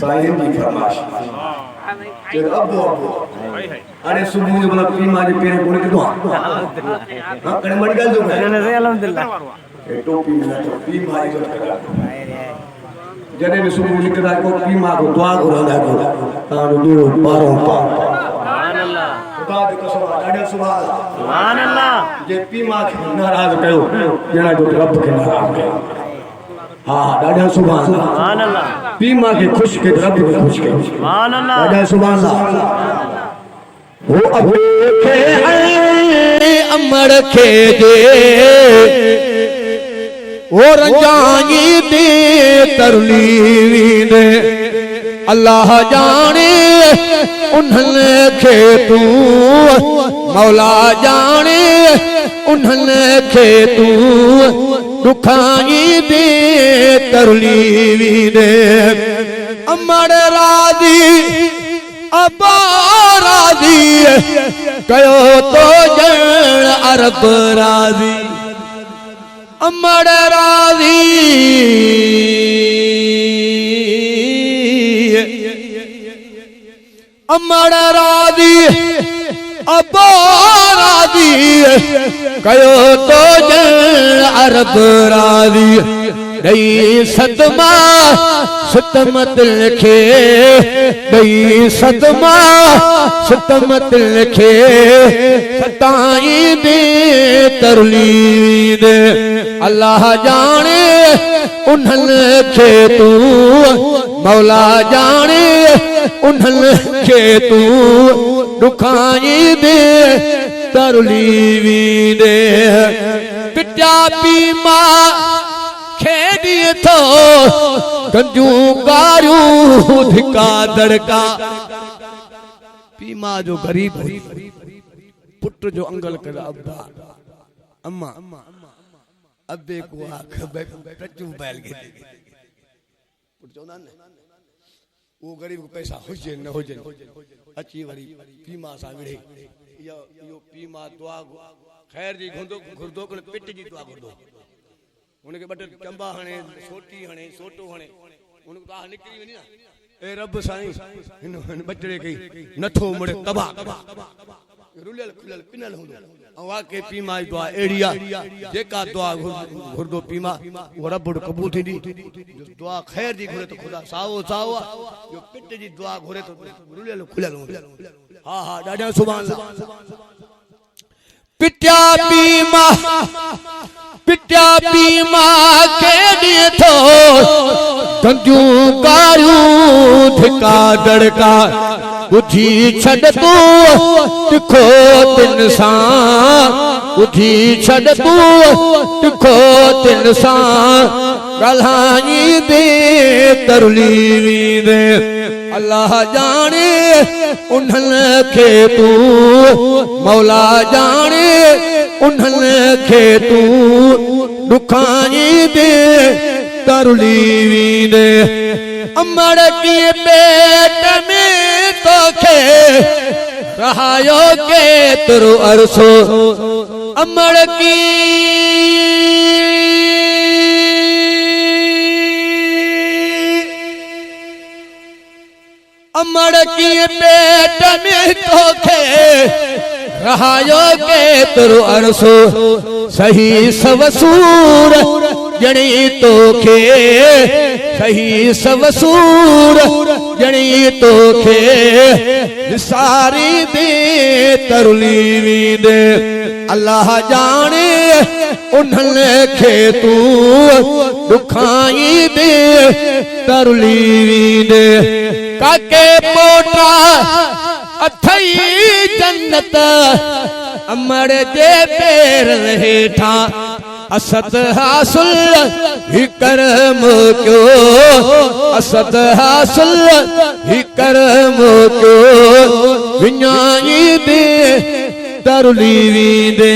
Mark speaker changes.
Speaker 1: साईं की फरमाइश के अबो अरे सुबह जो बोला पी मां जे पेरे कोने के दुआ हां कने मड़ी गल जो है अल्हम्दुलिल्लाह ए टोपी में तो पी मां जो करा जने भी सुबह निकला को पी मां को दुआ करंदा को तारो दूरो पारो पा सुभान अल्लाह खुदा दे कसम डाडे सुभान अल्लाह जे पी मां के नाराज कयो जना जो रब के नाराज कयो हां डाडे सुभान अल्लाह पी मां के खुश के रब के खुश के सुभान अल्लाह डाडे सुभान अल्लाह वो अबे के अमर के दे वो रंजाई दे तरलीवी दे अल्लाह जाने उन्हने के तू मौला जाने उन्हने के तू दुखाई दे तरलीवी दे अमर राजी अबा राजी कयो तो जन अरब राजी अमर राजी अमर राजी अबा राजी कयो तो जन अरब राजी दई सदमा सतमत लिखे दई सदमा सतमत लिखे सताई दे तरली दे अल्लाह जाने उन्हन के तू मौला जाने उन्हन के तू दुखाई दे तरली दे पिटा पी मां खेदी थो कंजू गारू धिका दड़का पी मां जो गरीब पुत्र जो अंगल कर अब्बा अम्मा अब्बे को आख टचू बैल के पुत्र चोंदा ने वो गरीब को पैसा हुजे न हुजे अची वरी पी मां सा विड़े यो पी मां दुआ खैर जी घुरदो को पिट जी दुआ घुरदो उनके बटे चंबा हणे सोटी हणे सोटो हणे उनको कहा निकली वनी ना ए रब साईं इन बचड़े कई नथो मुड़े तबा रुलियल खुलल पिनल हुंदो ऐं वाके पीमा जी दुआ एड़िया जेका दुआ घुरदो पीमा वो रब कबूल थींदी दुआ खैर जी घुरे तो खुदा साओ साओ जो पिट जी दुआ घुरे तो रुलियल खुलल हुंदो हा हा ॾाढा सुभान अल्लाह पिट्या पीमा के दिए थो कंजू गारू धिका दड़का बुझी छड़ तू तिखो तिन सां बुझी छड़ तू तिखो तिन सां गल्हाई दे तरली दे अल्लाह जाने उन्हन के तू मौला जाने उन्हन के तू दुखाई दे तरली दे अमर की पेट में तो खे रहायो के तुरु अरसो अमर की अमर की पेट में तो खे रहायो के तुरु अरसो सही सवसूर जणी तो खे सही सवसूर जणी तो खे सारी दे तरली दे अल्लाह जाने उन्हन के तू दुखाई दे तरली दे काके पोटा अथई जन्नत अमर जे पैर हेठा असद हासिल ही करम क्यों असद हासिल ही करम क्यों विञाई दे तरली दे